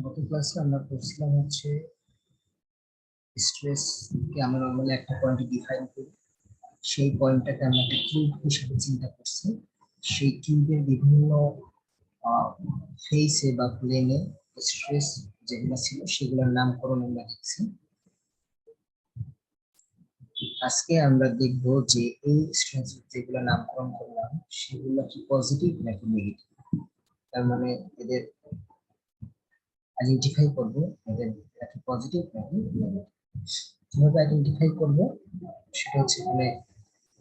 গত ক্লাসে আমরা পড়ছিলাম হচ্ছে স্ট্রেস কে আমরা নরমালি একটা পয়েন্টে ডিফাইন করি। সেই পয়েন্টটাকে আমরা একটা কিউব হিসেবে চিন্তা করছি। সেই কিউবের বিভিন্ন ফেসে বা প্লেনে স্ট্রেস যেগুলো ছিল সেগুলোর নামকরণ আমরা দেখছি। আজকে আমরা দেখব যে এই স্ট্রেস যেগুলো নামকরণ করলাম সেগুলো কি পজিটিভ নাকি নেগেটিভ। তার মানে এদের আইডেন্টিফাই করবো এদের নাকি পজিটিভ নাকি নেগেটিভ। কিভাবে আইডেন্টিফাই করবো সেটা হচ্ছে এখানে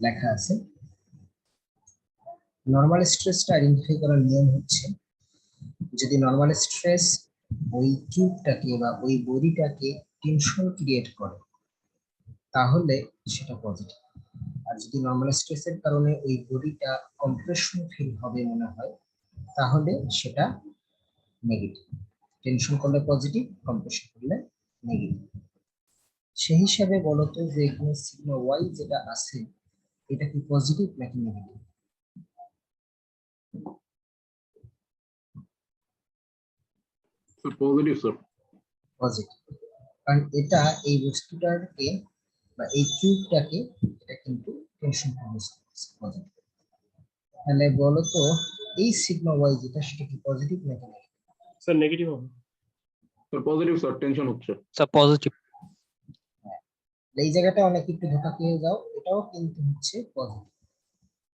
লেখা আছে। নর্মাল স্ট্রেসটা আইডেন্টিফাই করার নিয়ম হচ্ছে, যদি নর্মাল স্ট্রেস ওই কিউবটাকে বা ওই বডিটাকে টেনশন ক্রিয়েট করে তাহলে সেটা পজিটিভ। আর যদি নর্মাল স্ট্রেসের কারণে ওই বডিটা কম্প্রেশন ফিল হবে মনে হয় তাহলে সেটা নেগেটিভ। টেনশন করলে পজিটিভ, কম্প্রেশন করলে নেগেটিভ। সেই হিসাবে বলতো যে এখানে সিগমা ওয়াই যেটা আছে এটা কি পজিটিভ নাকি নেগেটিভ? Positive sir. পজিটিভ, কারণ এটা এই বস্তুটাকে বা এই কিউবটাকে এটা কিন্তু টেনশন প্রডিউস করছে পজিটিভ। তাহলে বলো তো এই সিগমা ওয়াই যেটা সেটা কি পজিটিভ নাকি নেগেটিভ? স্যার নেগেটিভ হবে। স্যার পজিটিভ স্যার, টেনশন হচ্ছে। Sir positive. এই জায়গাটা অনেক একটু ধোকা খেয়ে যাও, এটাও কিন্তু হচ্ছে পজিটিভ।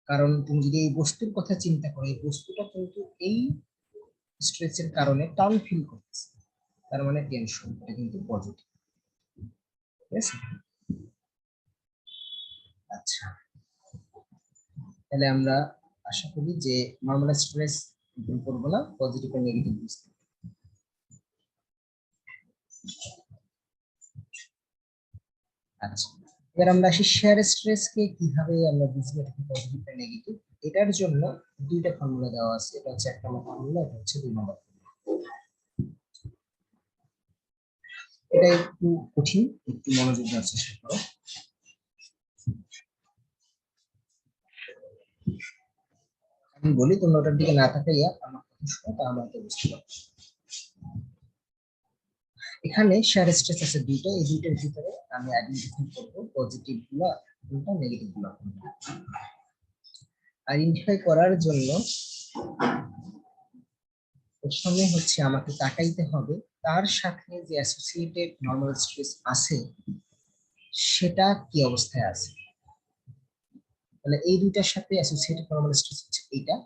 কারণ তুমি যদি এই বস্তুর কথা চিন্তা করো, এই বস্তুটা কিন্তু এই স্ট্রেসের কারণে টান ফিল করতেছে, তার মানে টেনশন, এটা কিন্তু পজিটিভ। ঠিক আছে, আচ্ছা তাহলে আমরা আশা করি যে নর্মাল স্ট্রেস করবো না, পজিটিভ আর নেগেটিভ বুঝতে। আচ্ছা এবার আমরা আসি শেয়ার স্ট্রেস কে কিভাবে আমরা বুঝবো এটা পজিটিভ না নেগেটিভ। এটার জন্য দুইটা ফর্মুলা দেওয়া আছে, এটা হচ্ছে 1 নম্বর ফর্মুলা, এটা হচ্ছে 2 নম্বর। এটা একটু কঠিন, একটু মনোযোগ দেওয়ার চেষ্টা করো। আমি বলি তোমরা ওটার দিকে না তাকাইয়া আমার কথা শোনো, তা আমরা বুঝতে পারবো। এখানে শেয়ার স্ট্রেস আছে দুইটা, এই দুইটার ভিতরে আমি আইডেন্টিফাই করব পজিটিভ গুলো কোনটা, নেগেটিভ গুলো কোনটা। আইডেন্টিফাই করার জন্য প্রথমে হচ্ছে আমাকে তাকাইতে হবে তার সাথে যে অ্যাসোসিয়েটেড নরমাল স্ট্রেস আছে সেটা কি অবস্থায় আছে। তাহলে এই দুইটার সাথে অ্যাসোসিয়েটেড নরমাল স্ট্রেস হচ্ছে এইটা,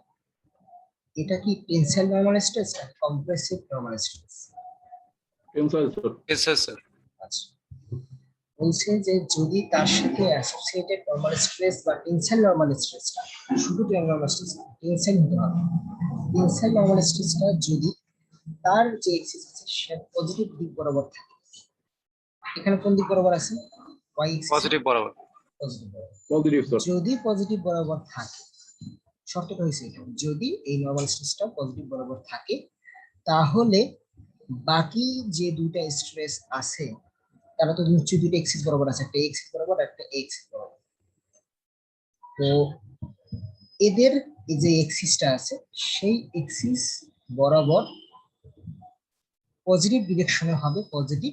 এটা কি টেনসাইল নরমাল স্ট্রেস না compressive normal stress? Tensile sir. Tensile sir. আচ্ছা, বলছে যে যদি তার সাথে অ্যাসোসিয়েটেড নরমাল স্ট্রেস বা টেনসাইল নরমাল স্ট্রেসটা, শুধু নরমাল স্ট্রেস টেনসাইল হতে হবে, টেনসাইল নরমাল স্ট্রেসটা যদি তার যে এক্সিস আছে সে পজিটিভ দিক বরাবর থাকে। এখানে কোন দিক বরাবর আছে? ওয়াই এক্সিস পজিটিভ বরাবর। পজিটিভ বরাবর। Positive sir. যদি পজিটিভ বরাবর থাকে, শর্তটা হয়েছে এটা, যদি এই নরমাল স্ট্রেসটা পজিটিভ বরাবর থাকে তাহলে বাকি যে দুইটা স্ট্রেস আছে তারা তো নিশ্চয়ই দুইটা এক্সিস বরাবর আছে, একটা এক্সিস বরাবর একটা এক্সিস বরাবর। তো এদের এই যে এক্সিসটা আছে সেই এক্সিস বরাবর পজিটিভ ডিরেকশনে হবে পজিটিভ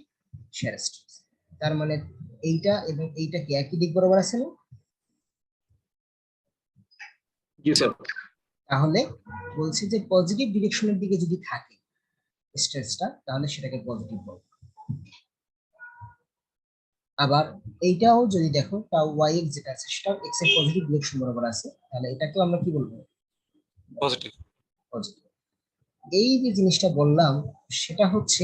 শেয়ার স্ট্রেস। তার মানে এইটা এবং এইটা কি একই দিক বরাবর আছে না? জি স্যার। তাহলে বলছি যে পজিটিভ ডিরেকশনের দিকে যদি থাকে স্ট্রেসটা তাহলে সেটাকে পজিটিভ বলবো। আবার এইটাও যদি দেখো তাও ওয়াই এক্স যেটা আছে সেটাও এক্স এর পজিটিভ ডিরেকশন বরাবর আছে, তাহলে এটাকেও আমরা কি বলবো? পজিটিভ। পজিটিভ। এই যে জিনিসটা বললাম সেটা হচ্ছে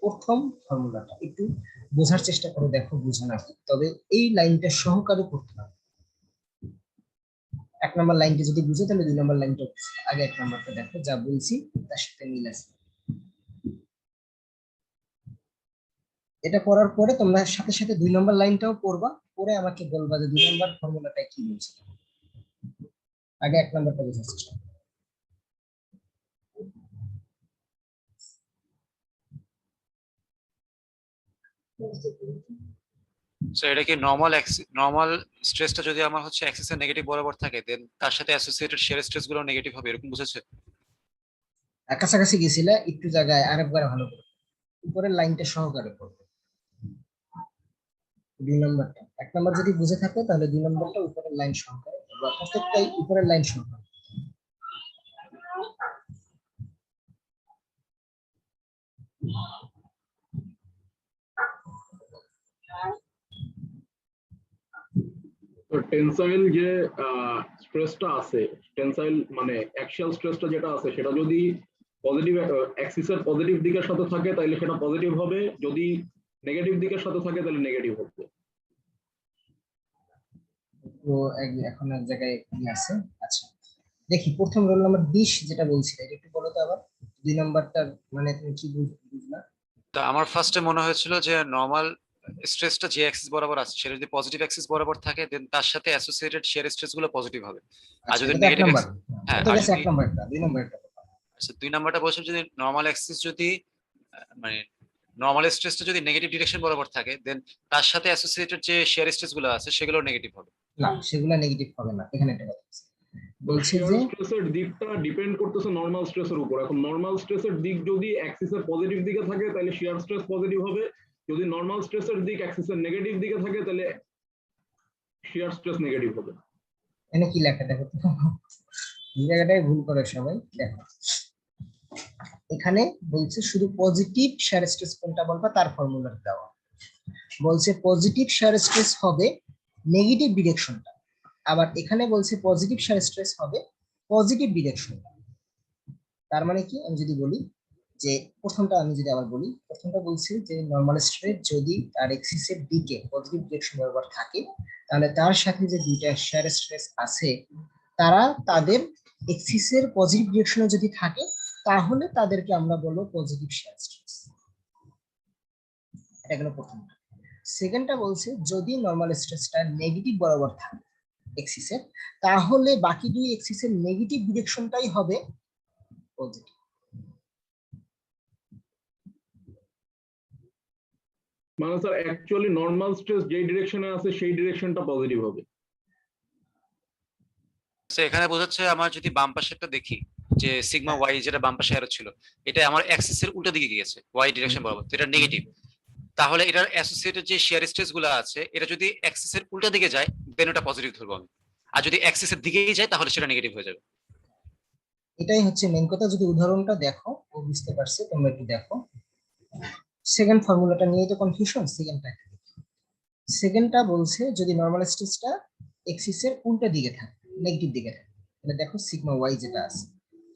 প্রথম ফর্মুলাটা, একটু বোঝার চেষ্টা করে দেখো বুঝো নাকি, তবে এই লাইনটা সহকারে করতে হবে। 1 নম্বর লাইনটা যদি বুঝো তাহলে 2 নম্বর লাইনটা আগে 1 নম্বরটা দেখো, যা বলছি তার সাথে মিল আছে। এটা পড়ার পরে তোমরা সাথে সাথে 2 নম্বর লাইনটাও পড়বা, পরে আমাকে বলবা যে 2 নম্বর ফর্মুলাটা কি বলছে। আগে 1 নম্বরটা বোঝার চেষ্টা করো। সো এটা কি নরমাল স্ট্রেসটা যদি আমার হচ্ছে অ্যাক্সিসের নেগেটিভ বরাবর থাকে দেন তার সাথে অ্যাসোসিয়েটেড শেয়ার স্ট্রেস গুলো নেগেটিভ হবে, এরকম বুঝেছে? কাছাকাছি গেছিলে একটু জায়গায় আরেকবার ভালো করে। উপরের লাইনটা সহকারে পড়বে। 2 নম্বরটা, 1 নম্বর যদি বুঝে থাকে তাহলে 2 নম্বরটা উপরের লাইন সহকারে বা প্রত্যেকটাই উপরের লাইন সহকারে। তো টেনসাইল যে স্ট্রেসটা আছে, টেনসাইল মানে অ্যাক্সিয়াল স্ট্রেসটা যেটা আছে সেটা যদি পজিটিভ অ্যাক্সিসের পজিটিভ দিকের সাথে থাকে তাহলে সেটা পজিটিভ হবে, যদি নেগেটিভ দিকের সাথে থাকে তাহলে নেগেটিভ হবে। তো এখন এক জায়গায় কি আছে, আচ্ছা দেখি প্রথম রোল নাম্বার 20 যেটা বলছিলে এটা একটু বলো তো আবার। 2 নাম্বারটার মানে তুমি কি বুঝলা? তো আমার ফার্স্টে মনে হয়েছিল যে নর্মাল স্ট্রেসটা যে অ্যাক্সিস বরাবর আছে সেটা যদি পজিটিভ অ্যাক্সিস বরাবর থাকে দেন তার সাথে অ্যাসোসিয়েটেড শিয়ার স্ট্রেস গুলো পজিটিভ হবে। আর আচ্ছা যদি এটা তো 1 নেগেটিভ, নাম্বার, হ্যাঁ, এটা আর গেছে যদি 1 নাম্বারটা। 2 নাম্বারটা আচ্ছা 2 নাম্বারটা বলছিলাম যদি নর্মাল অ্যাক্সিস যদি মানে নর্মাল স্ট্রেসটা যদি নেগেটিভ ডিরেকশন বরাবর থাকে দেন তার সাথে অ্যাসোসিয়েটেড যে শিয়ার স্ট্রেস গুলো আছে সেগুলো নেগেটিভ হবে। না, সেগুলা নেগেটিভ হবে না, এখানে এটা কথা আছে। তো বলছে শিয়ার যে স্ট্রেসের দিকটা ডিপেন্ড করতেছে নরমাল স্ট্রেসের উপর। এখন নরমাল স্ট্রেসের দিক যদি অ্যাক্সিসের পজিটিভ দিকে থাকে তাহলে শিয়ার স্ট্রেস পজিটিভ হবে, যদি নরমাল স্ট্রেসের দিক অ্যাক্সিসের নেগেটিভ দিকে থাকে তাহলে শিয়ার স্ট্রেস নেগেটিভ হবে। এখানে কি লেখা দেখো তো, এই জায়গাটাই ভুল করে সবাই। দেখো এখানে বলছে শুধু পজিটিভ শিয়ার স্ট্রেস কোনটা বলবা তার ফর্মুলা দেওয়া। বলছে পজিটিভ শিয়ার স্ট্রেস হবে নেগেটিভ ডিরেকশনটা, আবার এখানে বলছে পজিটিভ শিয়ার স্ট্রেস হবে পজিটিভ ডিরেকশনটা। তার মানে কি আমি যদি বলি যে প্রথমটা, আমি যদি আবার বলি প্রথমটা বলছি যে নরমাল স্ট্রেস যদি তার এক্সিসের দিকে পজিটিভ ডিরেকশন বরাবর থাকে তাহলে তার সাথে যে দুইটা শিয়ার স্ট্রেস আছে তারা তাদের এক্সিসের পজিটিভ ডিরেকশনে যদি থাকে তাহলে তাদেরকে আমরা বলবো পজিটিভ শিয়ার স্ট্রেস। এটা গেল প্রথমটা। সেকেন্ডটা বলছে যদি নরমাল স্ট্রেসটা নেগেটিভ বরাবর থাকে এক্সিসের তাহলে বাকি দুই এক্সিসের নেগেটিভ ডিরেকশনটাই হবে পজিটিভ। মানে স্যার অ্যাকচুয়ালি নরমাল স্ট্রেস যেই ডিরেকশনে আছে সেই ডিরেকশনটা পজিটিভ হবে। তো এখানে বোঝাচ্ছে আমার যদি বাম পাশেরটা দেখি যে সিগমা ওয়াই যেটা বাম পাশে অ্যারো ছিল এটা আমার অ্যাক্সিসের উল্টো দিকে গিয়েছে ওয়াই ডিরেকশন বরাবর, তো এটা নেগেটিভ। তাহলে এটার অ্যাসোসিয়েটেড যে শিয়ার স্ট্রেস গুলো আছে এটা যদি অ্যাক্সিসের উল্টা দিকে যায় দেন ওটা পজিটিভ ধরবো আমি, আর যদি অ্যাক্সিসের দিকেই যায় তাহলে সেটা নেগেটিভ হয়ে যাবে। এটাই হচ্ছে মেন কথা। যদি উদাহরণটা দেখো ও বুঝতে পারছে, তোমরা একটু দেখো। সেকেন্ড ফর্মুলাটা নিয়ে তো কনফিউশন। সেকেন্ডটা বলছে যদি নরমাল স্ট্রেসটা এক্সিসের উল্টা দিকে থাকে নেগেটিভ দিকে থাকে তাহলে দেখো সিগমা ওয়াই যেটা আছে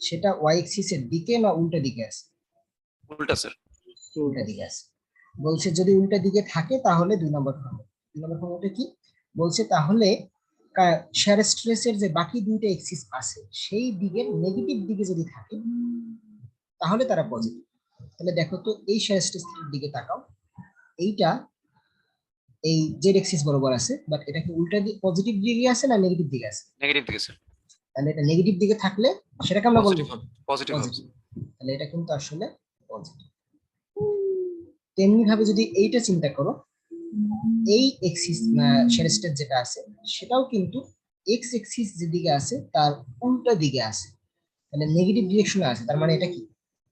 সেটা ওয়াই এক্সিসের দিকে না উল্টা দিকে আছে? উল্টা স্যার। উল্টা দিকে আছে। বলছে যদি উল্টা দিকে থাকে তাহলে 2 নম্বর ফর্মুলা। 2 নম্বর ফর্মুলাটা কি বলছে, তাহলে শিয়ার স্ট্রেসের যে বাকি দুইটা এক্সিস আছে সেই দিকের নেগেটিভ দিকে যদি থাকে তাহলে তারা পজিটিভ। তাহলে দেখো তো এই শিয়ার স্ট্রেসের দিকে তাকাও, এইটা এই জেড এক্সিস বরাবর আছে বাট এটা কি উল্টা দিকে পজিটিভ দিকে আছে না নেগেটিভ দিকে আছে? নেগেটিভ দিকে স্যার। তাহলে এটা নেগেটিভ দিকে থাকলে সেটাকে আমরা বলবো পজিটিভ হবে, পজিটিভ হবে। পজিটিভ। তাহলে এটা কিন্তু আসলে পজিটিভ। তেমনি ভাবে যদি এইটা চিন্তা করো, এই এক্সিস শিয়ার স্ট্রেস যেটা আছে সেটাও কিন্তু এক্স এক্সিস যেদিকে আছে তার উল্টা দিকে আছে, তাহলে নেগেটিভ ডিরেকশনে আছে, তার মানে এটা কি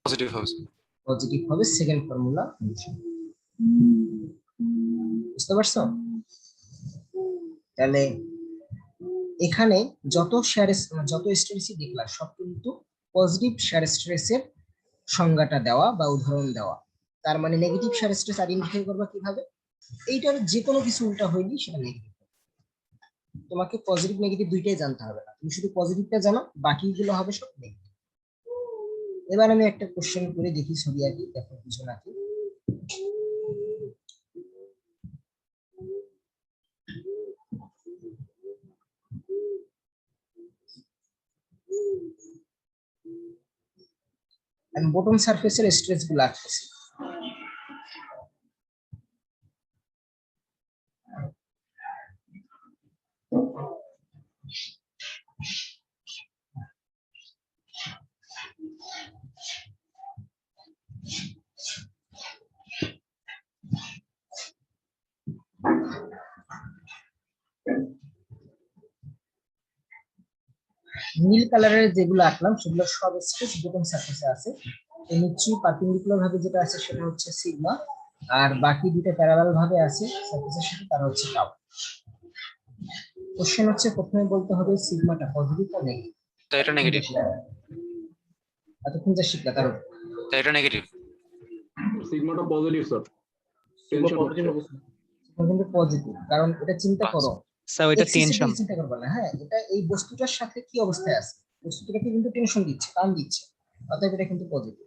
পজিটিভ হবে। পজিটিভ হবে। সেকেন্ড ফর্মুলা বুঝতে পারছো? তাহলে এখানে যত স্ট্রেসই দেখলাম সব কিন্তু পজিটিভ শিয়ার স্ট্রেসের সংজ্ঞাটা দেওয়া বা উদাহরণ দেওয়া। তার মানে নেগেটিভ শিয়ার স্ট্রেস আইডেন্টিফাই করবা কিভাবে? এইটার যে কোনো কিছু উল্টা হইলেই সেটা নেগেটিভ। তোমাকে পজিটিভ নেগেটিভ দুইটাই জানতে হবে না, তুমি শুধু পজিটিভটা জানো, বাকিগুলো হবে সব নেগেটিভ। এবার আমি একটা কোশ্চেন করে দেখি, ছবি আঁকি, দেখো কিছু নাকি। আমি বটম সারফেসের স্ট্রেস গুলো আঁকতেছি। নীল কালারের যেগুলো আঁকলাম সেগুলো সব স্ট্রেস বটম সারফেসে আছে। নিচে পারপেন্ডিকুলার ভাবে যেটা আছে সেটা হচ্ছে সিগমা, আর বাকি দুটো প্যারালাল ভাবে আছে সারফেসের সাথে, তারা হচ্ছে টাউ। কোশ্চেন হচ্ছে প্রথমে বলতে হবে সিগমাটা পজিটিভ না নেগেটিভ। তো এটা নেগেটিভ, এতক্ষণ যা শিখলা তার তো এটা নেগেটিভ। সিগমাটা পজিটিভ স্যার, টেনশন হচ্ছে। কিন্তু পজিটিভ, কারণ এটা চিন্তা করো, স্যার ওইটা এক্সিসিটি টেনশন। চিন্তা করবে না, হ্যাঁ এটা এই বস্তুটার সাথে কি অবস্থায় আছে, বস্তুটাকে কিন্তু টেনশন দিচ্ছে, টান দিচ্ছে, অতএব এটা কিন্তু পজিটিভ।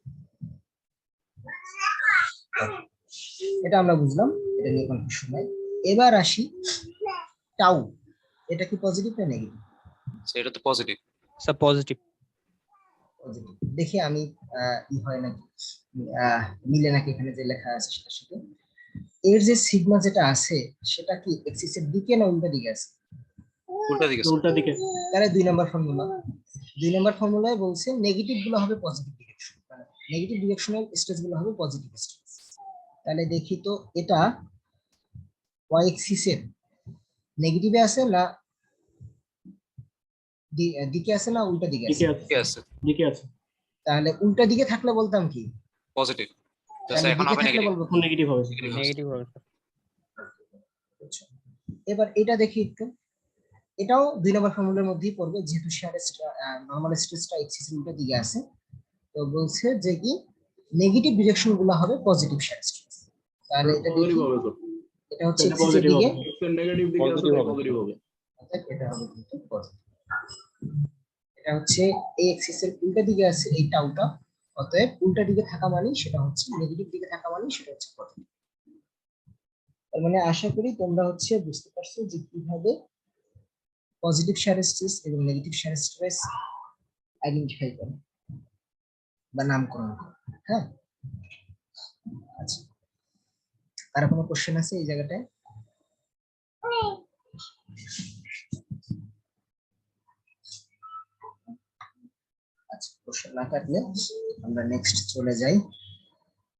এটা আমরা বুঝলাম, এটা নিয়ে কনফিউশন নাই। এবার আসি টাউ, এটা কি পজিটিভ না নেগেটিভ? এটা তো পজিটিভ। Sir positive. পজিটিভ। দেখি আমি ই হয় নাকি, মিলে নাকি এখানে যে লেখা আছে সেটার সাথে। এর যে সিগমা যেটা আছে সেটা কি এক্সিসের দিকে না উল্টা দিকে আছে? উল্টা দিকে। উল্টা দিকে। তাহলে 2 নম্বর ফর্মুলা, 2 নম্বর ফর্মুলায় বলছে নেগেটিভ গুলো হবে পজিটিভ ডিরেকশন, মানে নেগেটিভ ডিরেকশনাল স্ট্রেস গুলো হবে পজিটিভ স্ট্রেস। তাহলে দেখি তো এটা ওয়াই এক্সিসের নেগেটিভে আছে না দিকে আছে না উল্টা দিকে আছে? দিকে আছে। দিকে আছে। তাহলে উল্টা দিকে থাকলে বলতাম কি পজিটিভ। তো তাহলে এখন দিকে হবে থাকলে নেগেটিভ। বলবো কি? নেগেটিভ হবে। Negative হবে। নেগেটিভ হবে। আচ্ছা। এবার এটা দেখি একটু, এটাও 2 নম্বর ফর্মুলার মধ্যেই পড়বে, যেহেতু নরমাল স্ট্রেসটা এক্সিস উল্টা দিকে আছে, তো বলছে যে কি নেগেটিভ ডিরেকশন গুলো হবে পজিটিভ শেয়ার স্ট্রেস। তাহলে এটা দেখি, পজিটিভ হবে স্যার, এটা হচ্ছে এটা এক্সিসের positive দিকে, হবে। এক্স এর নেগেটিভ দিকে আছে তাই পজিটিভ হবে। অর্থাৎ এটা হবে কিন্তু পজিটিভ। এটা হচ্ছে এই এক্সিসের উল্টা দিকে আছে এই টাউটা, অতএব উল্টা দিকে থাকা মানে সেটা হচ্ছে নেগেটিভ দিকে থাকা মানে সেটা হচ্ছে পজিটিভ। তার মানে আশা করি তোমরা হচ্ছে বুঝতে পারছো যে কিভাবে পজিটিভ শেয়ার স্ট্রেস এবং নেগেটিভ শেয়ার স্ট্রেস আইডেন্টিফাই করে বা নামকরণ করে। হ্যাঁ, আচ্ছা, আর কোনো কোশ্চেন আছে এই জায়গাটায়? আচ্ছা, কোশ্চেন না থাকলে আমরা নেক্সট চলে যাই।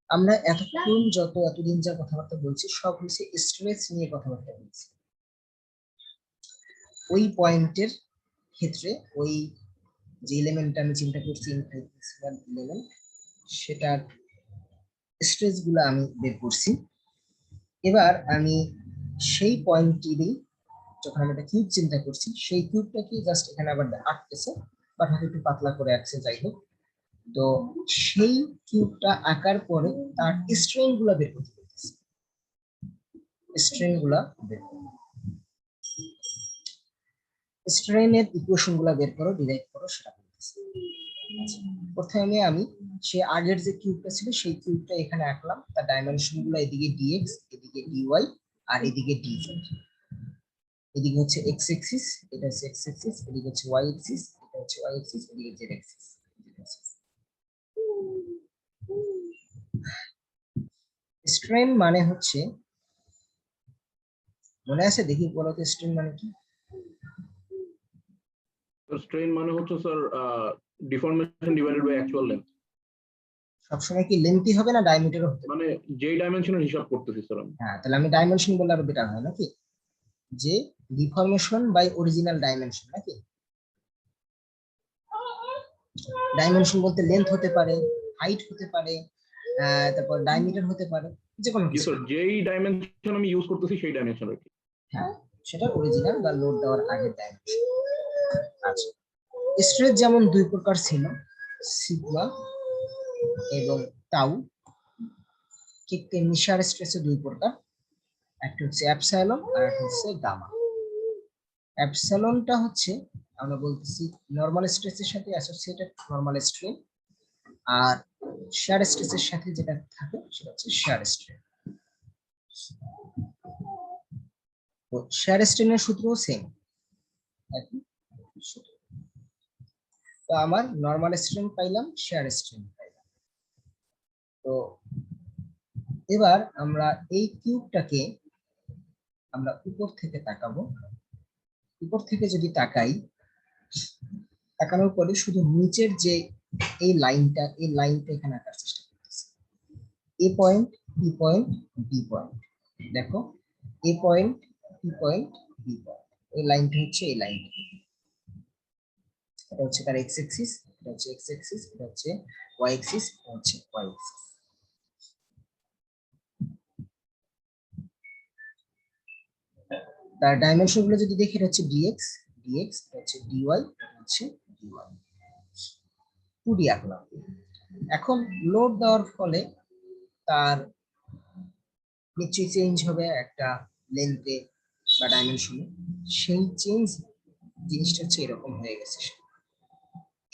আমরা এতদিন যা কথাবার্তা বলছি সব হচ্ছে স্ট্রেস নিয়ে কথাবার্তা বলছি। ওই পয়েন্টের ক্ষেত্রে ওই যে এলিমেন্টটা আমি চিন্তা করছি ইনফিনিটেসিমাল এলিমেন্ট, সেটার স্ট্রেস গুলো আমি বের করছি। এবার আমি সেই পয়েন্টটি যখন আমি একটা কিউব চিন্তা করছি, সেই কিউবটাকে জাস্ট এখানে আবার আঁকতেছে, বা হয়তো একটু পাতলা করে আঁকছে, যাই হোক। তো সেই কিউবটা আঁকার পরে তার স্ট্রেন গুলা বের করতে বলতেছে, স্ট্রেন গুলা বের করো, স্ট্রেনের ইকুয়েশন গুলা বের করো, ডিরাইভ করো, সেটা বলতেছে। আচ্ছা, প্রথমে আমি সে আগের যে কিউবটা ছিল সেই কিউবটা এখানে আঁকলাম, তার ডাইমেনশন গুলো এদিকে ডিএক্স, এদিকে ডিওয়াই, আর এদিকে ডিজেড। এদিকে হচ্ছে এক্স এক্সিস, এটা হচ্ছে এক্স এক্সিস, এদিকে হচ্ছে ওয়াই এক্সিস, এটা হচ্ছে ওয়াই এক্সিস, এদিকে জেড এক্সিস। স্ট্রেন মানে হচ্ছে, মনে আছে দেখি বলো তো স্ট্রেন মানে কি? স্ট্রেন মানে হচ্ছে sir deformation divided by actual length. সবসময় কি লেন্থই হবে না ডায়ামিটারও হতে পারে? মানে যেই ডাইমেনশনের হিসাব করতেছি স্যার আমি। হ্যাঁ, তাহলে আমি ডাইমেনশন বললে আরো বেটার হয় নাকি, যে ডিফরমেশন বাই অরিজিনাল ডাইমেনশন নাকি। ডাইমেনশন বলতে লেন্থ হতে পারে, হাইট হতে পারে, তারপর ডায়ামিটার হতে পারে, যে কোনো জি কিছু। স্যার, যেই ডাইমেনশন আমি ইউজ করতেছি সেই ডাইমেনশন আর কি। হ্যাঁ, সেটা অরিজিনাল বা লোড দেওয়ার আগের ডাইমেনশন। আচ্ছা, স্ট্রেস যেমন 2 প্রকার ছিল, সিগমা এবং টাউ, ঠিক তেমনি শিয়ার স্ট্রেসে 2 প্রকার, একটা হচ্ছে অ্যাপসাইলন আর একটা হচ্ছে গামা। অ্যাপসাইলনটা হচ্ছে আমরা বলতেছি নরমাল স্ট্রেসের সাথে অ্যাসোসিয়েটেড নরমাল স্ট্রেন, আর শিয়ার স্ট্রেসের সাথে যেটা থাকে সেটা হচ্ছে শিয়ার স্ট্রেন। তো শিয়ার স্ট্রেনের সূত্রও সেম, একই সূত্র। তো আমার নরমাল স্ট্রেন পাইলাম, শিয়ার স্ট্রেন পাইলাম। তো এবার আমরা এই কিউবটাকে আমরা উপর থেকে তাকাবো, উপর থেকে যদি তাকাই, তাকানোর পরে শুধু নিচের যে এই লাইনটা, এই লাইনটা এখানে আঁকার চেষ্টা করতেছি। A point, B point, B point, দেখো A point, B point, B point, এই লাইনটা হচ্ছে এই লাইনটা, এটা হচ্ছে তার এক্স এক্সিস, এটা হচ্ছে এক্স এক্সিস, এটা হচ্ছে ওয়াই অ্যাক্সিস হচ্ছে ওয়াই অ্যাক্সিস। তার ডাইমেনশন গুলো যদি দেখি, এটা হচ্ছে ডিএক্স, ডিএক্স হচ্ছে ডিওয়াই, হচ্ছে ডিওয়াই। 2D আঁকলাম। এখন লোড দেওয়ার ফলে তার নিশ্চয়ই চেঞ্জ হবে একটা লেন্থে বা ডাইমেনশনে। সেই চেঞ্জ জিনিসটা হচ্ছে এরকম হয়ে গেছে,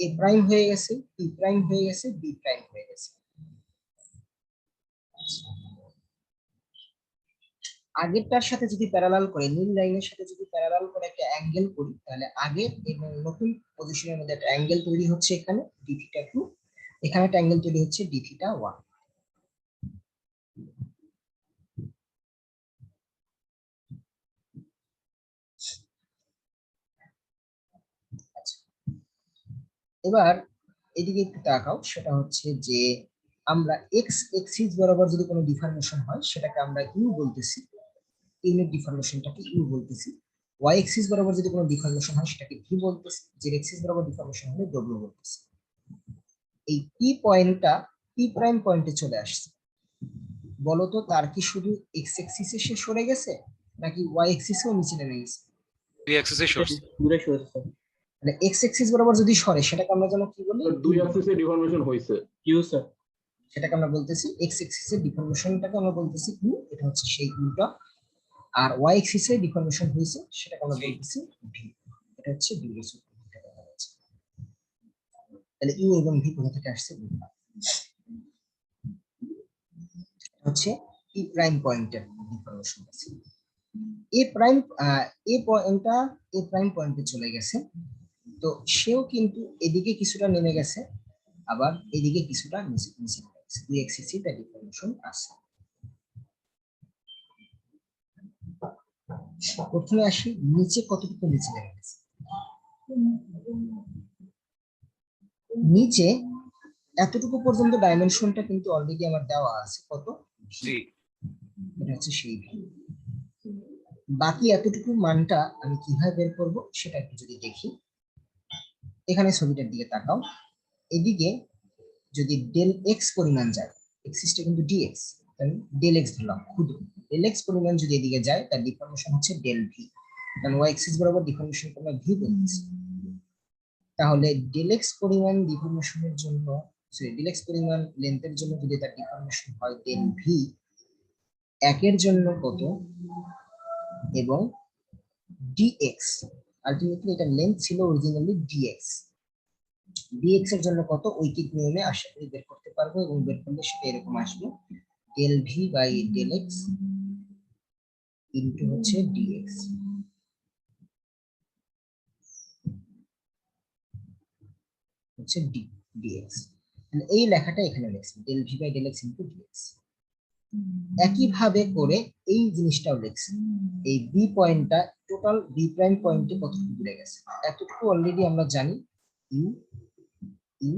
এ প্রাইম হয়ে গেছে, পি প্রাইম হয়ে গেছে, বি প্রাইম হয়ে গেছে। আগেরটার সাথে যদি প্যারালাল করে, নীল লাইনের সাথে যদি প্যারালাল করে একটা অ্যাঙ্গেল করি, তাহলে আগের এবং নতুন পজিশনের মধ্যে একটা অ্যাঙ্গেল তৈরি হচ্ছে এখানে ডি থিটা 2, এখানে একটা অ্যাঙ্গেল তৈরি হচ্ছে ডি থিটা 1। আচ্ছা, এবার এদিকে একটু তাকাও, সেটা হচ্ছে যে আমরা এক্স এক্সিস বরাবর যদি কোনো ডিফরমেশন হয় সেটাকে আমরা ইউ বলতেছি, ইউনিট ডিফরমেশনটাকে ইউ বলতেছি। ওয়াই এক্সিস বরাবর যদি কোনো ডিফরমেশন হয় সেটাকে ভি বলতেছি, জেড এক্সিস বরাবর ডিফরমেশন হলে ডব্লিউ বলতেছি। এই পি পয়েন্টটা পি প্রাইম পয়েন্টে চলে আসছে, বলতো তার কি শুধু এক্স এক্সিসে সে সরে গেছে নাকি ওয়াই এক্সিসেও নিচে নেমে গেছে? দুই অ্যাক্সিসে সরছে। দূরে সরেছে মানে এক্স এক্সিস বরাবর যদি সরে সেটাকে আমরা যেন কি বলি, দুই অ্যাক্সিসে ডিফরমেশন হয়েছে। কিউ স্যার। সেটাকে আমরা বলতেছি এক্স এক্সিসের ডিফরমেশনটাকে আমরা বলতেছি ইউ, এটা হচ্ছে সেই ইউটা। আর ওয়াই এক্সিসে ডিফরমেশন হয়েছে সেটাকে আমরা বলতেছি ভি, এটা হচ্ছে ডিউরেশন। তাহলে ইউ এবং ভি কোথা থেকে আসছে বুঝলাম। হচ্ছে ই প্রাইম পয়েন্টের ডিফরমেশন আছে। এ প্রাইম এ পয়েন্টটা এ প্রাইম পয়েন্টে চলে গেছে, তো সেও কিন্তু এদিকে কিছুটা নেমে গেছে, আবার এদিকে কিছুটা নিচে নিচে নেমে গেছে। দুই এক্সিসে তার ডিফরমেশন আছে। প্রথমে আসি নিচে কতটুকু নিচে নেমে গেছে। নিচে এতটুকু পর্যন্ত ডাইমেনশনটা কিন্তু অলরেডি আমার দেওয়া আছে, কত? জি। এটা হচ্ছে সেই ভি। বাকি এতটুকু মানটা আমি কিভাবে বের করব সেটা একটু যদি দেখি, এখানে ছবিটার দিকে তাকাও। এদিকে যদি ডেল এক্স পরিমাণ যায়, এক্সিসটা কিন্তু ডিএক্স, তাহলে ডেল এক্স ধরলাম ক্ষুদ্র, ডেল এক্স পরিমাণ যদি এদিকে যায় তার ডিফরমেশন হচ্ছে ডেল ভি, কারণ ওয়াই এক্সিস বরাবর ডিফরমেশন আমরা ভি বলতেছি। তাহলে ডেল এক্স পরিমাণ ডিফরমেশনের জন্য, সরি ডেল এক্স পরিমাণ লেন্থের জন্য যদি তার ডিফরমেশন হয় ডেল ভি, একের জন্য কত এবং ডিএক্স, আলটিমেটলি এটা লেন্থ ছিল অরিজিনালি ডিএক্স, ডিএক্স এর জন্য কত ঐকিক নিয়মে আশা করি বের করতে পারবো, এবং বের করলে সেটা এরকম আসবে del V by del X into হচ্ছে ডিএক্স। হচ্ছে ডি ডিএক্স, এই লেখাটা এখানে লিখছি del V by del X into DX. একইভাবে করে এই জিনিসটাও লিখছি, এই বি পয়েন্টটা টোটাল বি প্রাইম পয়েন্টে কতটুকু দূরে গেছে এতটুকু অলরেডি আমরা জানি ইউ ইউ,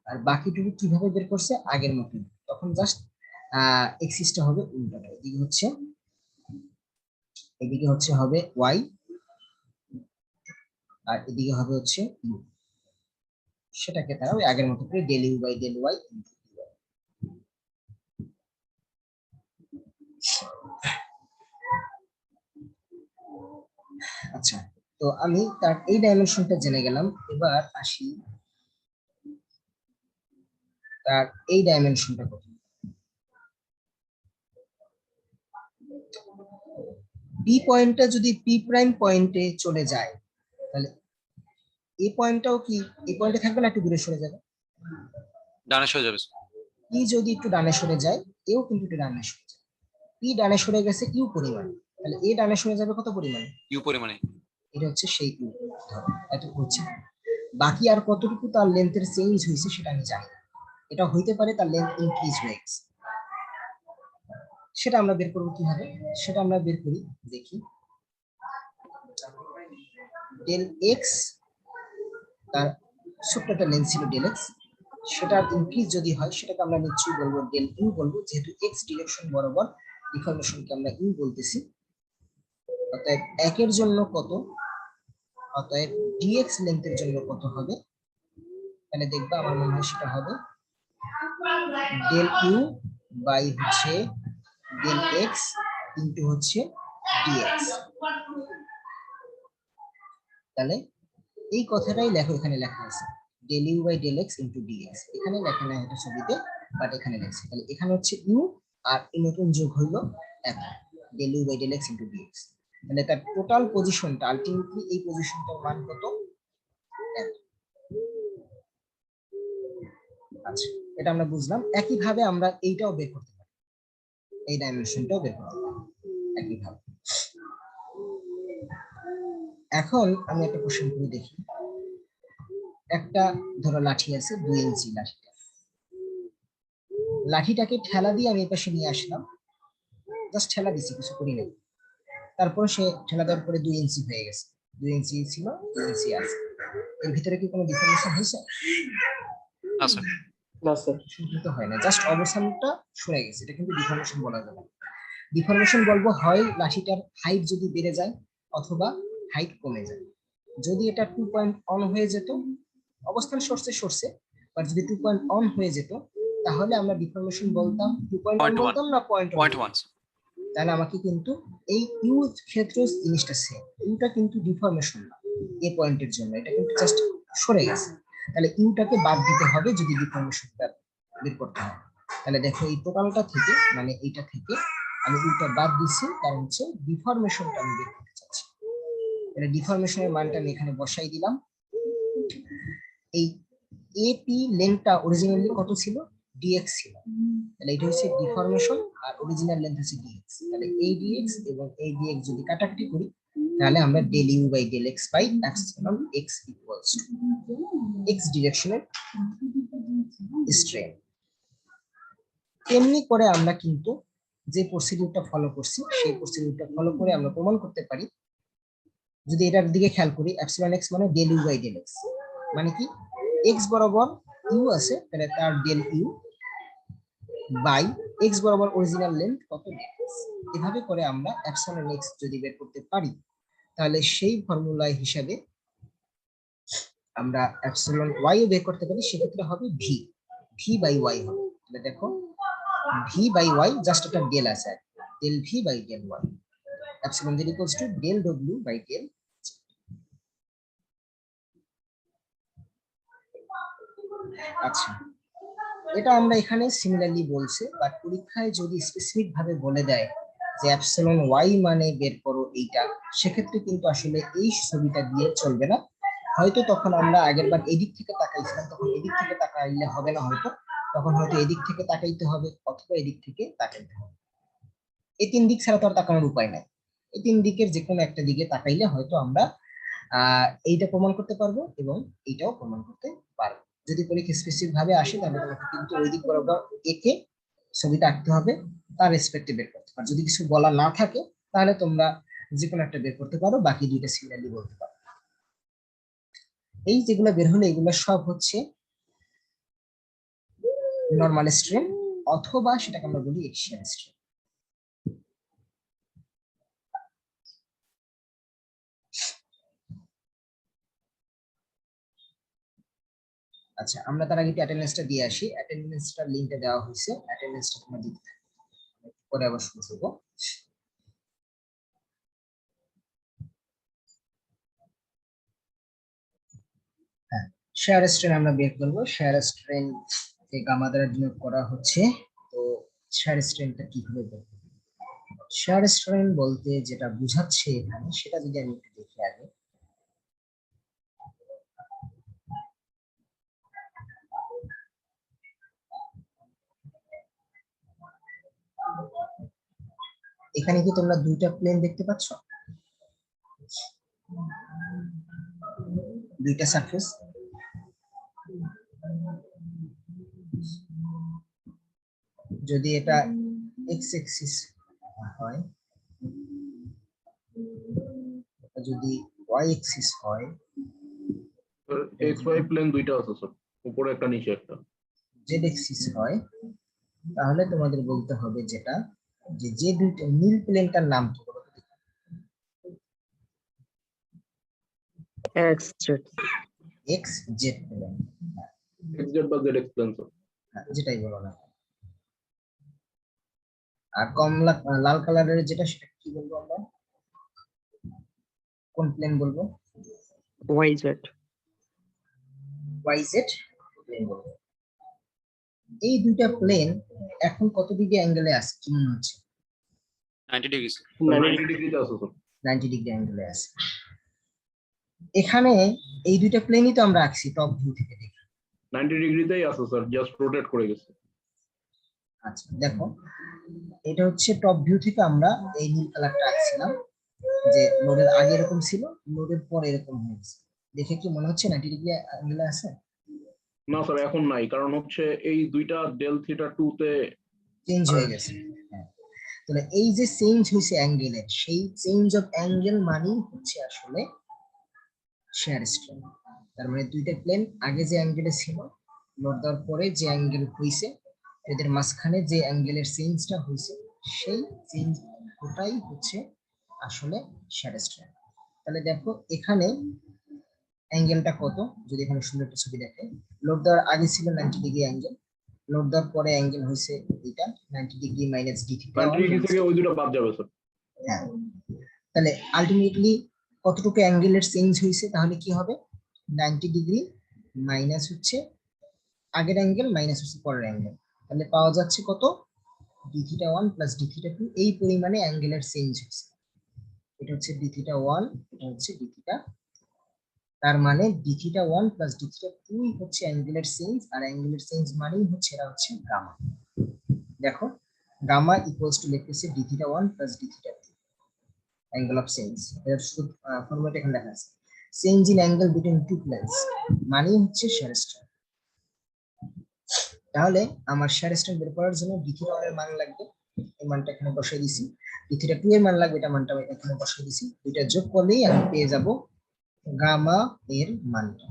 আর বাকিটুকু কিভাবে বের করছে আগের মতো, তখন জাস্ট এক্সিসটা হবে উল্টাটা, এদিকে হচ্ছে হবে ওয়াই আর এদিকে হবে হচ্ছে ইউ, সেটাকে তারা ওই আগের মতো করে del you by del Y. আচ্ছা, তো আমি তার এই ডাইমেনশনটা জেনে গেলাম, এবার আসি তার এই ডাইমেনশনটা কত। পি পয়েন্টটা যদি পি প্রাইম পয়েন্টে চলে যায় তাহলে এই পয়েন্টটাও কি এই পয়েন্টে থাকবে না একটু দূরে সরে যাবে? ডানে সরে যাবে। পি যদি একটু ডানে সরে যায়, এও কিন্তু একটু ডানে সরে যায়। পি ডানে সরে গেছে ইউ পরিমাণ, তাহলে এ ডানে সরে যাবে কত পরিমাণ? ইউ পরিমাণে। এটা হচ্ছে সেই ইউ, এতটুকু হচ্ছে। বাকি আর কতটুকু তার লেন্থের চেঞ্জ হয়েছে সেটা আমি জানি না, এটা হইতে পারে তার লেন্থ ইনক্রিজ হয়ে গেছে। সেটা আমরা বের করবো কিভাবে, সেটা আমরা বের করি, দেখি ডেল এক্স, তার ছোট্ট একটা লেন্থ ছিল ডেল এক্স, সেটার ইনক্রিজ যদি হয় সেটাকে আমরা নিশ্চয়ই বলবো ডেল ইউ বলবো, যেহেতু এক্স ডিরেকশন বরাবর ডিফরমেশনকে আমরা ইউ বলতেছি। অতএব একের জন্য কত, অতএব ডিএক্স লেন্থের জন্য কত হবে, তাহলে দেখবা আমার মনে হয় সেটা হবে ডেল ইউ বাই হচ্ছে ডেল এক্স ইন্টু হচ্ছে ডিএক্স। তাহলে এই কথাটাই লেখো, এখানে লেখা আছে del you by del X into DX, এখানে লেখা নাই এটা ছবিতে, বাট এখানে লেখছে। তাহলে এখানে হচ্ছে ইউ আর এই নতুন যোগ হইলো এখন del you by del X into DX. তাহলে তার টোটাল পজিশনটা আলটিমেটলি এই পজিশনটার মান কত? এক। আচ্ছা, এটা আমরা বুঝলাম। একইভাবে আমরা এইটাও বের করতে পারি, এই ডাইমেনশনটাও বের করতে পারি একইভাবে। এখন আমি একটা কোশ্চেন করে দেখি। একটা ধরো লাঠি আছে 2 ইঞ্চি লাঠিটা, লাঠিটাকে ঠেলা দিয়ে আমি এই পাশে নিয়ে আসলাম, জাস্ট ঠেলা দিচ্ছি, কিছু করি নাই। তারপর সে ঠেলা দেওয়ার পরে 2 ইঞ্চি হয়ে গেছে, 2 ইঞ্চি ছিল 2 ইঞ্চি আছে। এর ভিতরে কি কোনো ডিফরমেশন হয়েছে? না স্যার। না স্যার। কিন্তু হয় না, জাস্ট অবস্থানটা সরে গেছে, এটা কিন্তু ডিফরমেশন বলা যাবে না। ডিফরমেশন বলবো হয় লাঠিটার হাইট যদি বেড়ে যায় অথবা হাইট কমে যায়। যদি এটা 2 পয়েন্ট অন হয়ে যেত, অবস্থান সরছে, বাট যদি 2 পয়েন্ট অন হয়ে যেত তাহলে আমরা ডিফরমেশন বলতাম 2 পয়েন্ট অন 0.1 বলতাম না পয়েন্ট 0.1 তাহলে আমাকে কিন্তু এই ইউ ক্ষেত্র জিনিসটা সেম, ইউটা কিন্তু ডিফরমেশন না এ পয়েন্টের জন্য, এটা কিন্তু জাস্ট সরে গেছে। তাহলে ইউটাকে বাদ দিতে হবে যদি ডিফরমেশনটা বের করতে হয়। তাহলে দেখো এই টোটালটা থেকে মানে এইটা থেকে আমি ইউটা বাদ দিচ্ছি, কারণ হচ্ছে ডিফরমেশনটা আমি বের করতে চাচ্ছি। তাহলে ডিফরমেশনের মানটা আমি এখানে বসাই দিলাম। এই এপি লেন্থটা অরিজিনালি কত ছিল? ডিএক্স ছিল। তাহলে এটা হচ্ছে ডিফরমেশন আর অরিজিনাল লেন্থ হচ্ছে ডিএক্স। তাহলে এই ডিএক্স এবং এই ডিএক্স যদি কাটাকাটি করি তাহলে আমরা del you by del x পাই epsilon x equals to x ডিরেকশনের স্ট্রেন। এমনি করে আমরা কিন্তু যে প্রসিডিউরটা ফলো করছি সেই প্রসিডিউরটা ফলো করে আমরা প্রমাণ করতে পারি। যদি এটার দিকে খেয়াল করি এপসিলন এক্স মানে del you by del X, মানে কি এক্স বরাবর ইউ আছে তাহলে তার ডেল ইউ বাই এক্স বরাবর অরিজিনাল লেন্থ কত ডিএক্স। এভাবে করে আমরা এপসিলন এক্স যদি বের করতে পারি তাহলে সেই ফর্মুলা হিসাবে আমরা এপসিলন ওয়াই ও বের করতে পারি, সেক্ষেত্রে হবে ভি, ভি বাই ওয়াই হবে। তাহলে দেখো ভি বাই ওয়াই জাস্ট একটা ডেল আছে, del V by del Y, epsilon Z equals to del W by del. আচ্ছা, এটা আমরা এখানে সিমিলারলি বলছে, বাট পরীক্ষায় যদি স্পেসিফিক ভাবে বলে দেয় যে এপসিলন ওয়াই মানে বের করো এইটা, সেক্ষেত্রে কিন্তু আসলে এই ছবিটা দিয়ে চলবে না। হয়তো তখন আমরা আগের বার এদিক থেকে তাকাইছিলাম, তখন এদিক থেকে তাকাইলে হবে না, হয়তো তখন হয়তো এদিক থেকে তাকাইতে হবে অথবা এদিক থেকে তাকাইতে হবে। এই 3 দিক ছাড়া তো আর তাকানোর উপায় নাই। এই 3 দিকের যে কোনো একটা দিকে তাকাইলে হয়তো আমরা এইটা প্রমাণ করতে পারবো এবং এইটাও প্রমাণ করতে পারবো। যদি পরীক্ষা স্পেসিফিক ভাবে আসে তাহলে তোমাকে কিন্তু ওই দিক বরাবর একে ছবিটা আঁকতে হবে, তার রেসপেক্টে বের করতে পারো। যদি কিছু বলা না থাকে তাহলে তোমরা যে কোনো একটা বের করতে পারো, বাকি দুইটা সিমিলারলি বলতে পারো। এই যেগুলো বের হলো এগুলো সব হচ্ছে নরমাল স্ট্রেন অথবা সেটাকে আমরা বলি এক্সিয়াল স্ট্রেন। আচ্ছা, আমরা তার আগে অ্যাটেন্ডেন্সটা দিয়ে আসি। অ্যাটেন্ডেন্সটার লিংকটা দেওয়া হয়েছে, অ্যাটেন্ডেন্সটা তোমরা দিতে থাকো, পরে আবার শুরু করবো। হ্যাঁ, শেয়ার স্ট্রেন আমরা বের করবো। শেয়ার স্ট্রেন কে গামা দ্বারা ডিনোট করা হচ্ছে। তো শেয়ার স্ট্রেনটা কিভাবে বের করবো? শেয়ার স্ট্রেন বলতে যেটা বোঝাচ্ছে এখানে সেটা যদি আমি একটু দেখি আগে। এখানে কি তোমরা দুইটা প্লেন দেখতে পাচ্ছ? দুইটা সারফেস। যদি এটা এক্স এক্সিস হয়, যদি ওয়াই এক্সিস হয়, এক্স ওয়াই প্লেন দুইটা আছে স্যার, উপরে একটা নিচে একটা। জেড এক্সিস হয়, তাহলে তোমাদের বলতে হবে যেটা যে দুইটা নীল প্লেনটার নাম কি বলো? X Z. X Z plane. X Z বা জেড এক্স প্লেন স্যার। যেটাই বলো না। আর কমলা লাল কালারের যেটা সেটা কি বলবো আমরা, কোন প্লেন বলবো? YZ ওয়াইজেড প্লেন বলবো। এই দুইটা প্লেন এখন কত ডিগ্রি অ্যাঙ্গেলে আছে কি মনে হচ্ছে? 90 ডিগ্রি। 90 ডিগ্রিতে আছে স্যার। 90 ডিগ্রি অ্যাঙ্গেলে আছে। এখানে এই দুইটা প্লেনই তো আমরা আঁকছি টপ ভিউ থেকে দেখি। 90 ডিগ্রিতেই আছে স্যার, জাস্ট রোটেট করে গেছে। আচ্ছা দেখো, এটা হচ্ছে টপ ভিউ থেকে আমরা এই নীল কালারটা আঁকছিলাম, যে নোডের আগে এরকম ছিল, নোডের পরে এরকম হয়েছে। দেখে কি মনে হচ্ছে 90 ডিগ্রি অ্যাঙ্গেলে আছে? না স্যার এখন নাই, কারণ হচ্ছে এই দুইটা ডেল থিটা 2 তে চেঞ্জ হয়ে গেছে। হ্যাঁ, তাহলে এই যে চেঞ্জ হয়েছে অ্যাঙ্গেলের, সেই চেঞ্জ অফ অ্যাঙ্গেল মানেই হচ্ছে আসলে শেয়ার স্ট্রেন। তার মানে দুইটা প্লেন আগে যে অ্যাঙ্গেলে ছিল, লোড দেওয়ার পরে যে অ্যাঙ্গেল হয়েছে, এদের মাঝখানে যে অ্যাঙ্গেলের চেঞ্জটা হয়েছে, সেই চেঞ্জ ওটাই হচ্ছে আসলে শেয়ার স্ট্রেন। তাহলে দেখো এখানে অ্যাঙ্গেলটা কত, যদি এখানে সুন্দর একটা ছবি দেখে, লোড দেওয়ার আগে ছিল 90 ডিগ্রি অ্যাঙ্গেল, লোড দেওয়ার পরে অ্যাঙ্গেল হয়েছে এটা 90 degree minus D theta. 90 degree থেকে ওই দুটো বাদ যাবে স্যার। হ্যাঁ, তাহলে আলটিমেটলি কতটুকু অ্যাঙ্গেলের চেঞ্জ হয়েছে, তাহলে কি হবে 90 ডিগ্রি মাইনাস হচ্ছে আগের অ্যাঙ্গেল মাইনাস হচ্ছে পরের অ্যাঙ্গেল, তাহলে পাওয়া যাচ্ছে কত D theta 1 plus D theta 2, এই পরিমাণে অ্যাঙ্গেলের চেঞ্জ হয়েছে। এটা হচ্ছে ডি থিটা 1, এটা হচ্ছে ডি থিটা, তার মানে D theta 1 plus D theta 2 হচ্ছে অ্যাঙ্গেলের চেঞ্জ, আর অ্যাঙ্গেলের চেঞ্জ মানেই হচ্ছে এটা হচ্ছে গামা। দেখো গামা ইকুয়ালস টু লিখতেছে D theta 1 plus D theta 2 angle of change. এর শুধু ফর্মুলাটা এখানে লেখা আছে, change in angle between two planes মানেই হচ্ছে শেয়ার স্ট্রেন। তাহলে আমার শেয়ার স্ট্রেন বের করার জন্য ডি থিটা 1 এর মান লাগবে, এই মানটা এখানে বসিয়ে দিছি, ডি থিটা 2 এর মান লাগবে, এটা মানটা আমি এখানে বসিয়ে দিছি, দুইটা যোগ করলেই আমি পেয়ে যাব গামা এর মানটা।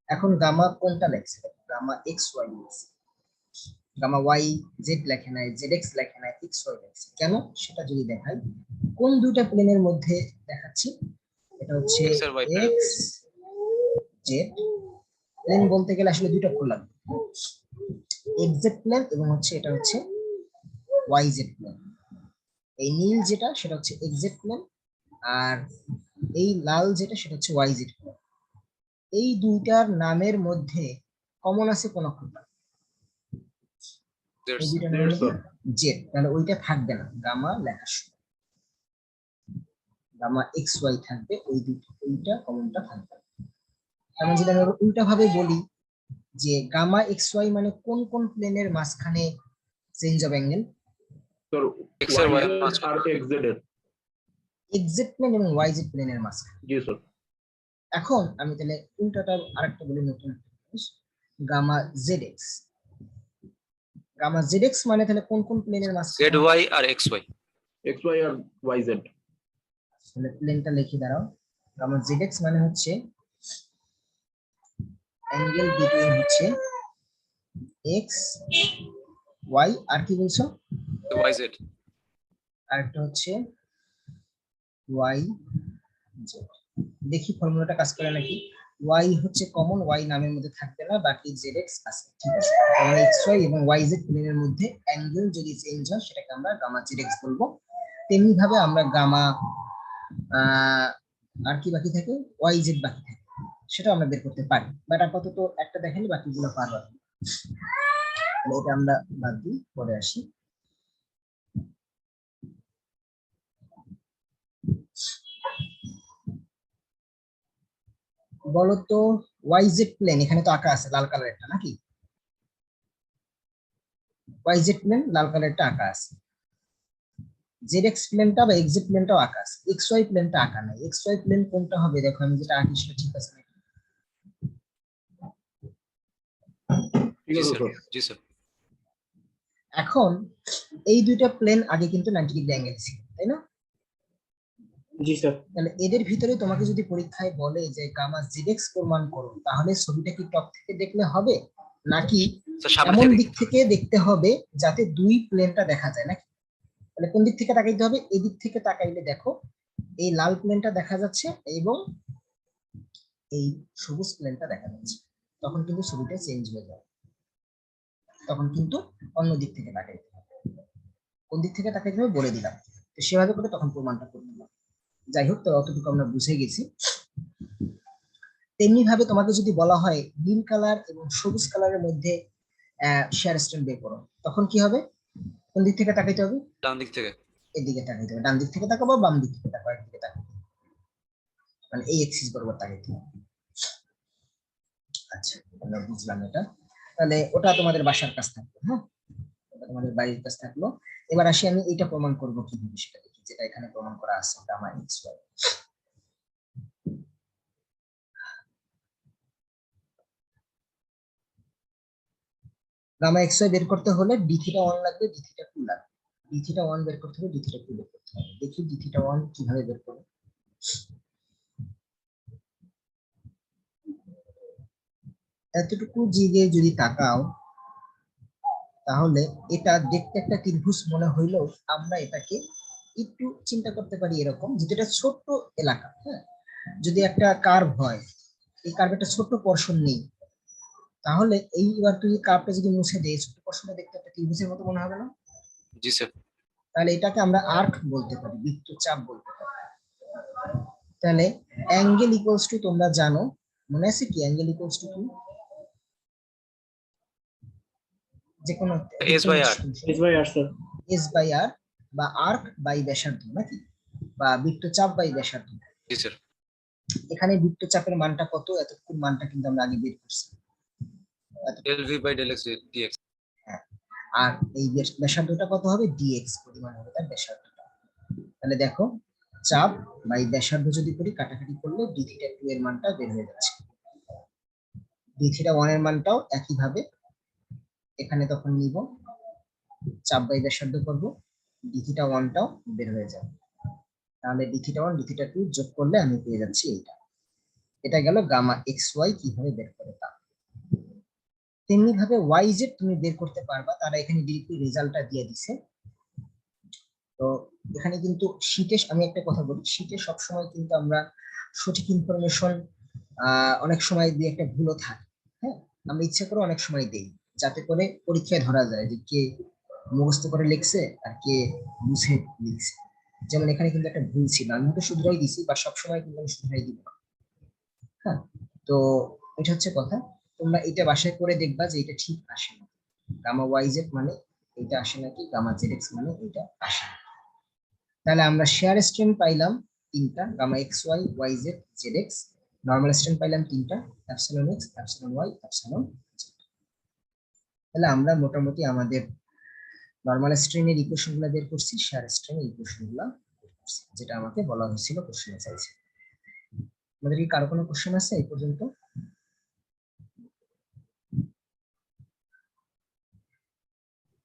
এখন গামা কোনটা লেখছে? গামা এক্স ওয়াই লেখছে, গামা ওয়াই জেড লেখে নাই, জেড এক্স লেখে নাই, এক্স ওয়াই লেখছে। কেন সেটা যদি দেখাই, কোন দুইটা প্লেনের মধ্যে দেখাচ্ছি, এটা হচ্ছে X আর Y plane. X Z plane, বলতে গেলে আসলে দুইটা খোলা লাগবে, এক্স জেড প্লেন এবং হচ্ছে এটা হচ্ছে ওয়াই জেড প্লেন। এই নীল যেটা সেটা হচ্ছে এক্স জেড প্লেন, আর এই লাল যেটা সেটা হচ্ছে ওয়াই জেড প্লেন। এই দুইটার নামের মধ্যে কমন আছে কোন অক্ষরটা? এই দুইটার নামের মধ্যে জেড, তাহলে ওইটা থাকবে না গামা লেখার সময়, গামা এক্স ওয়াই থাকবে, ওই দুটো ওইটা কমনটা থাকবে। আমি যদি আমি উল্টা ভাবে বলি যে গামা এক্স ওয়াই মানে কোন কোন প্লেনের মাঝখানে change of angle? Sir X আর Y এর YZ মাঝখানে। আর XZ এর। এক্স জেড প্লেন এবং ওয়াই জেড প্লেনের মাঝখানে। জি স্যার। এখন আমি তাহলে উল্টাটা আরেকটা বলি, নতুন একটা জিনিস, gamma Z X. Gamma Z X মানে তাহলে কোন কোন প্লেনের মাঝখানে? ZY আর XY। XY আর YZ। তাহলে প্লেনটা লিখে দাঁড়াও, গামা জেড এক্স মানে হচ্ছে অ্যাঙ্গেল বিটুইন হচ্ছে এক্স ওয়াই, আর কি বলছো? YZ। আর একটা হচ্ছে ওয়াই জেড। দেখি ফর্মুলাটা কাজ করে নাকি। ওয়াই হচ্ছে কমন, ওয়াই নামের মধ্যে থাকবে না, বাকি জেড এক্স আছে, ঠিক আছে। তাহলে এক্স ওয়াই এবং ওয়াই জেড প্লেনের মধ্যে অ্যাঙ্গেল যদি চেঞ্জ হয় সেটাকে আমরা গামা জেড এক্স বলবো। তেমনি ভাবে আমরা গামা আর কি বাকি থাকে, ওয়াই জেড বাকি থাকে, সেটা আমরা বের করতে পারি, বাট আপাতত একটা দেখালে বাকিগুলো পারবো না। এটা আমরা বাদ দিই, পরে আসি। বলতো ওয়াই জেড প্লেন এখানে তো আঁকা আছে লাল কালারেরটা নাকি? ওয়াই জেড প্লেন লাল কালারটা আঁকা আছে, জেড এক্স প্লেনটা বা এক্স জেড প্লেনটাও আঁকা আছে, এক্স ওয়াই প্লেনটা আঁকা নাই। এক্স ওয়াই প্লেন কোনটা হবে দেখো, আমি যেটা আঁকি সেটা ঠিক আছে নাকি? ঠিক জি আছে স্যার। স্যার। জি স্যার। এখন এই দুইটা প্লেন আগে কিন্তু 90 ডিগ্রি অ্যাঙ্গেল ছিল, তাই না? জি স্যার। তাহলে এদের ভিতরে তোমাকে যদি পরীক্ষায় বলে যে গামা জেড এক্স প্রমাণ করো, তাহলে ছবিটা কি টপ থেকে দেখলে হবে, নাকি স্যার সামনে এমন থেকে দিক থেকে দেখতে হবে যাতে দুই প্লেনটা দেখা যায় নাকি? তাহলে কোন দিক থেকে তাকাইতে হবে? এই দিক থেকে তাকাইলে দেখো এই লাল প্লেনটা দেখা যাচ্ছে এবং এই সবুজ প্লেনটা দেখা যাচ্ছে, তখন কিন্তু ছবিটা চেঞ্জ হয়ে যাবে। তখন কিন্তু অন্য দিক থেকে তাকাইতে হবে। কোন দিক থেকে তাকাইতে হবে বলে দিলাম, তো সেভাবে করে তখন প্রমাণটা করে দিলাম। যাই হোক, তো অতটুকু আমরা বুঝে গেছি। তেমনি ভাবে তোমাকে যদি বলা হয় নীল কালার এবং সবুজ কালারের মধ্যে শেয়ার স্ট্রেন্থ বের করো, তখন কি হবে? কোন দিক থেকে তাকাইতে হবে? ডান দিক থেকে। এদিকে তাকাইতে হবে। ডান দিক থেকে তাকাবো, বাম দিক থেকে তাকাবো, একদিকে তাকাবো, মানে এই এক্সিস বরাবর তাকাইতে হবে। আচ্ছা, আমরা বুঝলাম এটা। তাহলে ওটা তোমাদের বাসার কাজ থাকলো, হ্যাঁ, ওটা তোমাদের বাড়ির কাজ থাকলো। এবার আসি আমি এটা প্রমাণ করবো কিভাবে সেটা দেখি, যেটা এখানে প্রমাণ করা আছে gamma X Y. Gamma X Y বের করতে হলে ডি থিটা 1 লাগবে, ডি থিটা 2 লাগবে। ডি থিটা 1 বের করতে হবে, ডি থিটা 2 বের করতে হবে। দেখি ডি থিটা 1 কিভাবে বের করব। এতটুকু দিকে যদি তাকাও, তাহলে এটা দেখতে একটা ত্রিভুজ মনে হইলেও আমরা এটাকে একটু চিন্তা করতে পারি এরকম, যেটা ছোট্ট এলাকা, হ্যাঁ, যদি একটা কার্ভ হয়, এই কার্ভের একটা ছোট্ট পোরশন নেই, তাহলে এইবার তুই কার্ভটা যদি মুছে দেয়, ছোট্ট পোরশনটা দেখতে একটা ত্রিভুজের মতো মনে হবে না? জি স্যার। তাহলে এটাকে আমরা আর্ক বলতে পারি, বৃত্তচাপ বলতে পারি। তাহলে অ্যাঙ্গেল ইকুয়ালস টু, তোমরা জানো, মনে আছে কি অ্যাঙ্গেল ইকুয়ালস টু কি? যে কোনো S by R. S by R sir. S by R, বা আর্ক বাই ব্যাসার্ধ, নাকি, বা বৃত্তচাপ বাই ব্যাসার্ধ। জি স্যার। এখানে বৃত্তচাপের মানটা কত? এতক্ষণ মানটা কিন্তু আমরা আগে বের করছি। Del V by del X DX. হ্যাঁ, আর এই ব্যাসার্ধটা কত হবে? ডিএক্স পরিমাণ হবে তার ব্যাসার্ধটা। তাহলে দেখো, চাপ বাই ব্যাসার্ধ যদি করি, কাটাকাটি করলে ডি থিটা 2 এর মানটা বের হয়ে যাচ্ছে। ডি থিটা 1 এর মানটাও একইভাবে এখানে তখন নিব, চাপ বাই ব্যাসার্ধ করব, ডি থিটা 1 টাও বের হয়ে যাবে। তাহলে ডি থিটা 1 ডি থিটা 2 যোগ করলে আমি পেয়ে যাচ্ছি এইটা। এটা গেল গামা এক্স ওয়াই কিভাবে বের করে তা। তেমনি ভাবে ওয়াই জেড তুমি বের করতে পারবা, তারা এখানে ডিরেক্টলি রেজাল্টটা দিয়ে দিছে। তো এখানে কিন্তু শীটে, আমি একটা কথা বলি, শীটে সবসময় কিন্তু আমরা সঠিক ইনফরমেশন অনেক সময় দিয়ে একটা ভুলও থাকে, হ্যাঁ, আমরা ইচ্ছা করে অনেক সময় দেই, যাতে করে পরীক্ষায় ধরা যায় যে কে মুখস্থ করে লিখছে আর কে বুঝে লিখছে। যেমন এখানে কিন্তু একটা ভুল ছিল, আমি তো শুধরাই দিছি, বা সবসময় কিন্তু আমি শুধরাই দিব না, হ্যাঁ। তো এটা হচ্ছে কথা, তোমরা এটা বাসায় করে দেখবা যে এটা ঠিক আসে না, গামা ওয়াই জেড মানে এটা আসে নাকি, গামা জেড এক্স মানে এটা আসে না। তাহলে আমরা শেয়ার স্ট্রেন পাইলাম তিনটা, gamma X Y, Y Z, Z X. Normal strain পাইলাম তিনটা, epsilon X, epsilon Y, epsilon Z. তাহলে আমরা মোটামুটি আমাদের নর্মাল স্ট্রেনের ইকুয়েশন গুলো বের করছি, শেয়ার স্ট্রেনের ইকুয়েশন গুলো বের করছি, যেটা আমাকে বলা হয়েছিল কোশ্চেনে চাইছে। আমাদের কি কারো কোনো কোশ্চেন আছে এই পর্যন্ত?